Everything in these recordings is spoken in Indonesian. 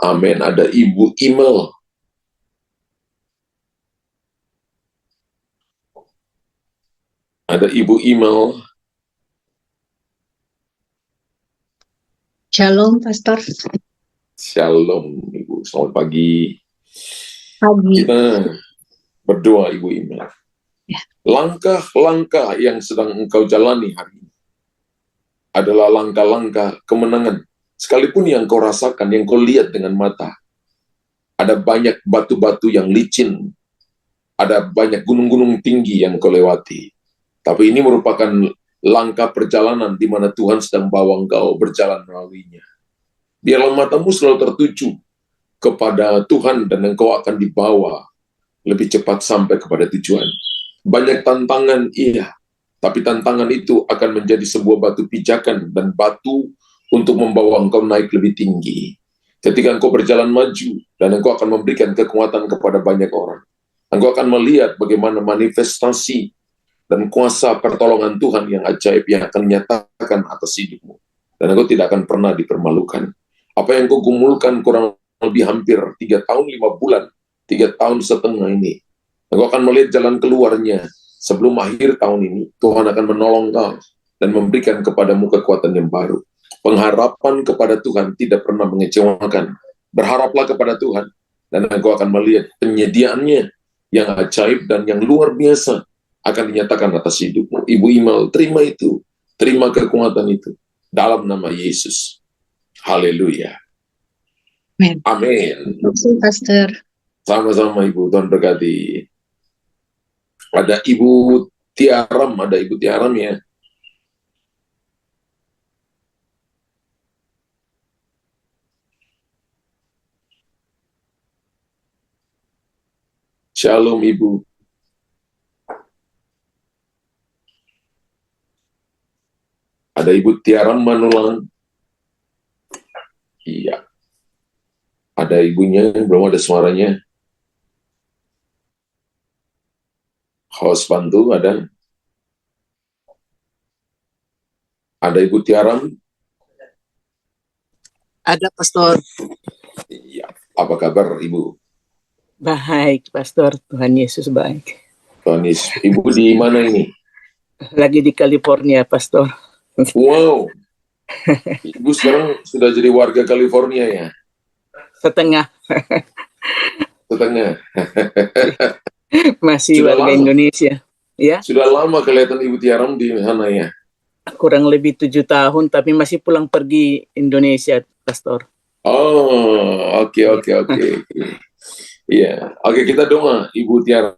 Amin. Ada Ibu Imel. Ada Ibu Imel. Shalom, Pastor. Shalom, Ibu. Selamat pagi. Pagi. Kita berdoa, Ibu Imel. Ya. Langkah-langkah yang sedang engkau jalani hari ini adalah langkah-langkah kemenangan. Sekalipun yang kau rasakan, yang kau lihat dengan mata, ada banyak batu-batu yang licin, ada banyak gunung-gunung tinggi yang kau lewati. Tapi ini merupakan langkah perjalanan di mana Tuhan sedang bawa engkau berjalan melaluinya. Biarlah matamu selalu tertuju kepada Tuhan dan engkau akan dibawa lebih cepat sampai kepada tujuan. Banyak tantangan, iya, tapi tantangan itu akan menjadi sebuah batu pijakan dan batu untuk membawa engkau naik lebih tinggi. Ketika engkau berjalan maju dan engkau akan memberikan kekuatan kepada banyak orang, engkau akan melihat bagaimana manifestasi dan kuasa pertolongan Tuhan yang ajaib yang akan dinyatakan atas hidupmu. Dan engkau tidak akan pernah dipermalukan. Apa yang kau gumulkan kurang lebih hampir 3 tahun 5 bulan, 3 tahun setengah ini, engkau akan melihat jalan keluarnya. Sebelum akhir tahun ini, Tuhan akan menolong kau dan memberikan kepadamu kekuatan yang baru. Pengharapan kepada Tuhan tidak pernah mengecewakan. Berharaplah kepada Tuhan, dan engkau akan melihat penyediaannya yang ajaib dan yang luar biasa akan dinyatakan atas hidupmu. Ibu Imel, terima itu. Terima kekuatan itu. Dalam nama Yesus. Haleluya. Amin. Amin. Terima kasih, Pastor. Sama-sama, Ibu. Tuhan berkati. Ada Ibu Tiaram. Ada Ibu Tiaram ya. Shalom, Ibu. Ada Ibu Tiaram Manulang. Iya. Ada ibunya, belum ada suaranya. Host bantu, ada. Ada Ibu Tiaram. Ada, Pastor. Iya. Apa kabar, Ibu? Baik, Pastor. Tuhan Yesus baik. Tuhan Yesus. Ibu di mana ini? Lagi di California, Pastor. Wow. Ibu sekarang sudah jadi warga California ya? Setengah. Setengah. Masih Sudah warga lama. Indonesia. Ya, Sudah lama kelihatan Ibu Tiaram di sana ya? kurang lebih 7 tahun, tapi masih pulang pergi Indonesia, Pastor. Oh, oke. Iya. Oke, kita doa, Ibu Tiaram.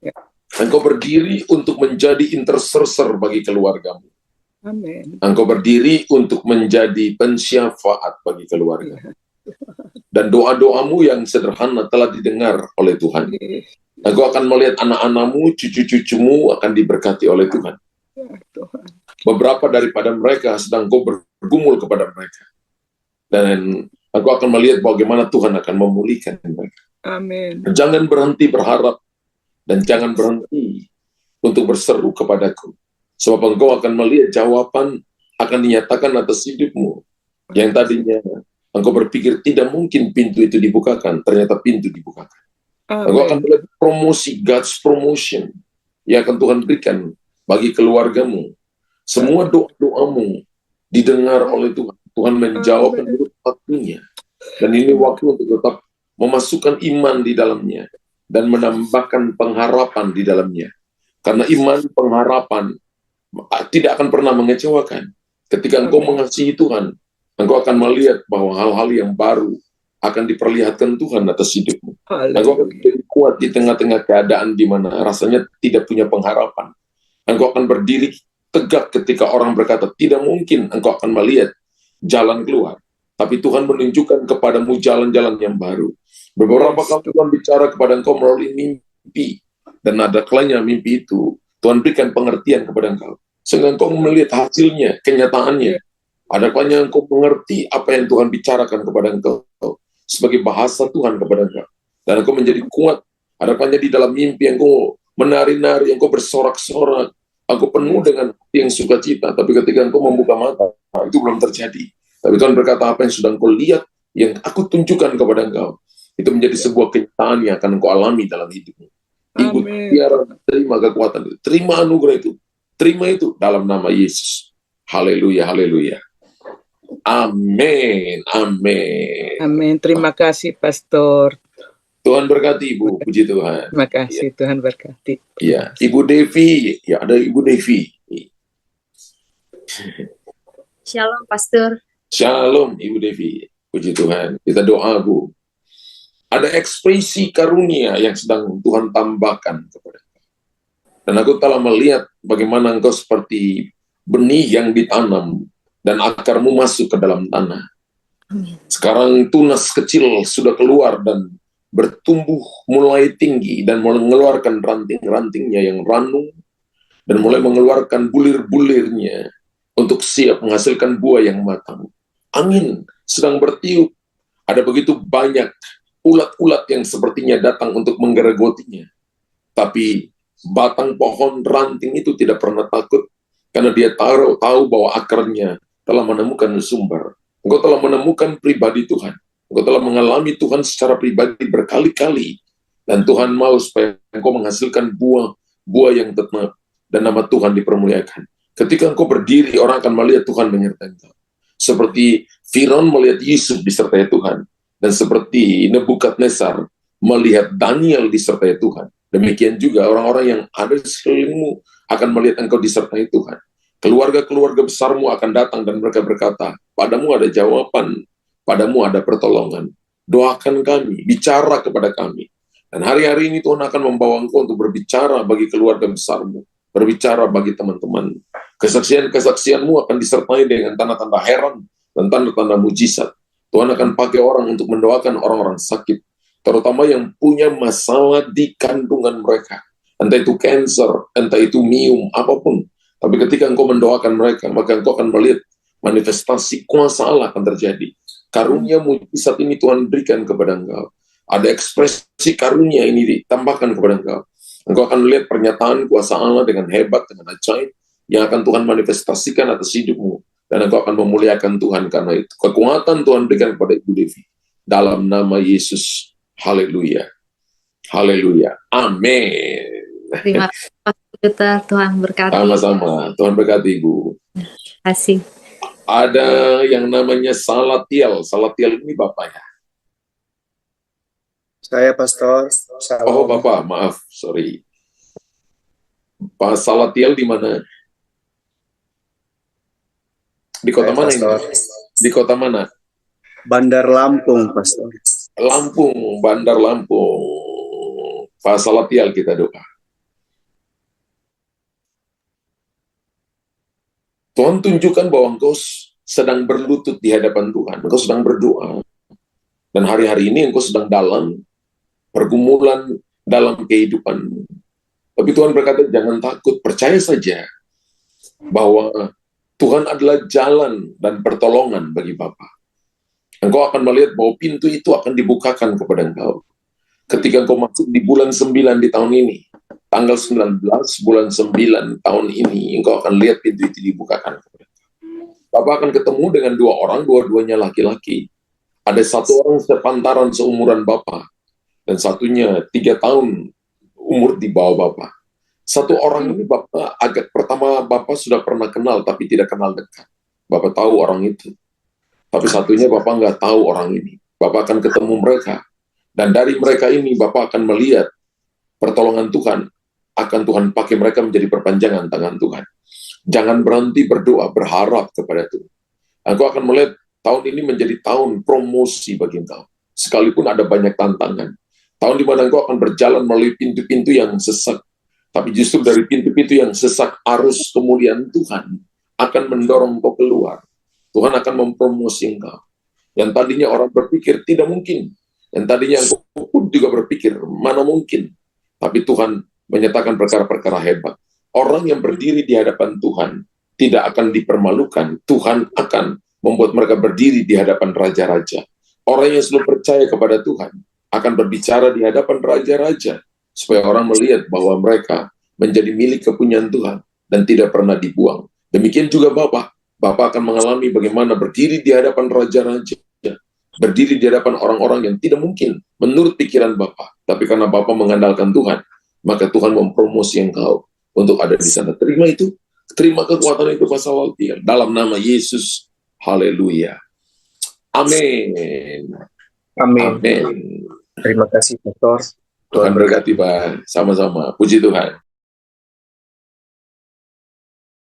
Ya. Engkau berdiri untuk menjadi intercessor bagi keluargamu. Amin. Engkau berdiri untuk menjadi pensyafaat bagi keluarga. Dan doa-doamu yang sederhana telah didengar oleh Tuhan. Engkau akan melihat anak-anakmu, cucu-cucumu akan diberkati oleh Tuhan. Tuhan. Beberapa daripada mereka sedang kau bergumul kepada mereka. Dan engkau akan melihat bagaimana Tuhan akan memulihkan mereka. Amin. Jangan berhenti berharap dan jangan berhenti untuk berseru kepadaku. Sebab engkau akan melihat jawaban akan dinyatakan atas hidupmu. Yang tadinya engkau berpikir tidak mungkin pintu itu dibukakan, ternyata pintu dibukakan. Engkau akan melihat promosi, God's promotion yang akan Tuhan berikan bagi keluargamu. Semua doa-doamu didengar oleh Tuhan. Tuhan menjawab menurut waktunya. Dan ini waktu untuk tetap memasukkan iman di dalamnya dan menambahkan pengharapan di dalamnya. Karena iman, pengharapan tidak akan pernah mengecewakan. Ketika engkau mengasihi Tuhan, engkau akan melihat bahwa hal-hal yang baru akan diperlihatkan Tuhan atas hidupmu. Engkau akan menjadi kuat di tengah-tengah keadaan di mana rasanya tidak punya pengharapan. Engkau akan berdiri tegak ketika orang berkata, tidak mungkin engkau akan melihat jalan keluar. Tapi Tuhan menunjukkan kepadamu jalan-jalan yang baru. Beberapa kali Tuhan bicara kepada engkau melalui mimpi. Dan ada kalanya mimpi itu, Tuhan berikan pengertian kepada engkau. Sehingga engkau melihat hasilnya, kenyataannya. Ada kalanya engkau mengerti apa yang Tuhan bicarakan kepada engkau. Sebagai bahasa Tuhan kepada engkau. Dan engkau menjadi kuat. Ada kalanya di dalam mimpi engkau menari-nari, engkau bersorak-sorak. Engkau penuh dengan hati yang sukacita. Tapi ketika engkau membuka mata, itu belum terjadi. Tapi Tuhan berkata, apa yang sudah engkau lihat yang aku tunjukkan kepada engkau, itu menjadi sebuah kenyataan yang akan engkau alami dalam hidupmu. Ibu Amin. Tiara, terima kekuatan itu, terima anugerah itu, terima itu dalam nama Yesus. Haleluya, haleluya. Amin, amin. Amin. Terima kasih, Pastor. Tuhan berkati Ibu, puji Tuhan. Terima kasih, Tuhan berkati. Ya, Ibu Devi, ya ada Ibu Devi. Shalom, Pastor. Shalom Ibu Devi, puji Tuhan. Kita doa Bu. Ada ekspresi karunia yang sedang Tuhan tambahkan kepada kita. Dan aku telah melihat bagaimana engkau seperti benih yang ditanam dan akarmu masuk ke dalam tanah. Sekarang tunas kecil sudah keluar dan bertumbuh mulai tinggi dan mengeluarkan ranting-rantingnya yang ranum dan mulai mengeluarkan bulir-bulirnya untuk siap menghasilkan buah yang matang. Angin sedang bertiup. Ada begitu banyak ulat-ulat yang sepertinya datang untuk menggeregotinya. Tapi batang pohon ranting itu tidak pernah takut karena dia tahu bahwa akarnya telah menemukan sumber. Engkau telah menemukan pribadi Tuhan. Engkau telah mengalami Tuhan secara pribadi berkali-kali. Dan Tuhan mau supaya engkau menghasilkan buah yang tetap dan nama Tuhan dipermuliakan. Ketika engkau berdiri, orang akan melihat Tuhan menyertai engkau. Seperti Firaun melihat Yusuf disertai Tuhan. Dan seperti Nebukadnezar melihat Daniel disertai Tuhan. Demikian juga orang-orang yang ada di sekelilingmu akan melihat engkau disertai Tuhan. Keluarga-keluarga besarmu akan datang dan mereka berkata, padamu ada jawaban, padamu ada pertolongan. Doakan kami, bicara kepada kami. Dan hari-hari ini Tuhan akan membawa engkau untuk berbicara bagi keluarga besarmu, berbicara bagi teman-teman. Kesaksian-kesaksianmu akan disertai dengan tanda-tanda heran dan tanda-tanda mujizat. Tuhan akan pakai orang untuk mendoakan orang-orang sakit, terutama yang punya masalah di kandungan mereka. Entah itu cancer, entah itu miom, apapun. Tapi ketika engkau mendoakan mereka, maka engkau akan melihat manifestasi kuasa Allah akan terjadi. Karunia mujizat ini Tuhan berikan kepada engkau. Ada ekspresi karunia ini ditambahkan kepada engkau. Engkau akan melihat pernyataan kuasa Allah dengan hebat, dengan ajaib, yang akan Tuhan manifestasikan atas hidupmu. Dan engkau akan memuliakan Tuhan karena itu. Kekuatan Tuhan berikan kepada Ibu Devi. Dalam nama Yesus. Haleluya. Haleluya. Amin. Terima kasih, Tuhan berkati. Sama-sama. Tuhan berkati Ibu. Terima kasih. Ada yang namanya Salatiel. Salatiel ini Bapak ya? Saya Pastor. Oh Bapak, maaf. Sorry. Pak Salatiel di mana? Di kota mana ini? Di kota mana? Bandar Lampung, Pastor. Lampung, Bandar Lampung. Pak Salatiel kita doa. Tuhan tunjukkan bahwa engkau sedang berlutut di hadapan Tuhan. Engkau sedang berdoa. Dan hari-hari ini engkau sedang dalam pergumulan dalam kehidupanmu. Tapi Tuhan berkata, jangan takut, percaya saja bahwa Tuhan adalah jalan dan pertolongan bagi Bapa. Engkau akan melihat bahwa pintu itu akan dibukakan kepada engkau. Ketika engkau masuk di bulan 9 di tahun ini, tanggal 19 bulan 9 tahun ini, engkau akan lihat pintu itu dibukakan kepada engkau. Bapak akan ketemu dengan dua orang, dua-duanya laki-laki. Ada satu orang sepantaran seumuran Bapak, dan satunya 3 tahun umur di bawah Bapak. Satu orang ini Bapak agak pertama Bapak sudah pernah kenal tapi tidak kenal dekat. Bapak tahu orang itu. Tapi satunya Bapak nggak tahu orang ini. Bapak akan ketemu mereka. Dan dari mereka ini Bapak akan melihat pertolongan Tuhan. Akan Tuhan pakai mereka menjadi perpanjangan tangan Tuhan. Jangan berhenti berdoa, berharap kepada Tuhan. Engkau akan melihat tahun ini menjadi tahun promosi bagi engkau. Sekalipun ada banyak tantangan. Tahun di mana engkau akan berjalan melalui pintu-pintu yang sesak. Tapi justru dari pintu-pintu yang sesak, arus kemuliaan Tuhan akan mendorong engkau keluar. Tuhan akan mempromosi engkau. Yang tadinya orang berpikir tidak mungkin. Yang tadinya engkau pun juga berpikir mana mungkin. Tapi Tuhan menyatakan perkara-perkara hebat. Orang yang berdiri di hadapan Tuhan tidak akan dipermalukan. Tuhan akan membuat mereka berdiri di hadapan raja-raja. Orang yang selalu percaya kepada Tuhan akan berbicara di hadapan raja-raja. Supaya orang melihat bahwa mereka menjadi milik kepunyaan Tuhan dan tidak pernah dibuang. Demikian juga Bapak akan mengalami bagaimana berdiri di hadapan raja-raja berdiri di hadapan orang-orang yang tidak mungkin menurut pikiran Bapak. Tapi karena Bapak mengandalkan Tuhan, maka Tuhan mempromosi engkau untuk ada di sana. Terima itu, terima kekuatan itu Pastor Waltier. Dalam nama Yesus, haleluya. Amin. Amin. Amin. Terima kasih, Pastor. Tuhan berkati, Pak. Sama-sama. Puji Tuhan.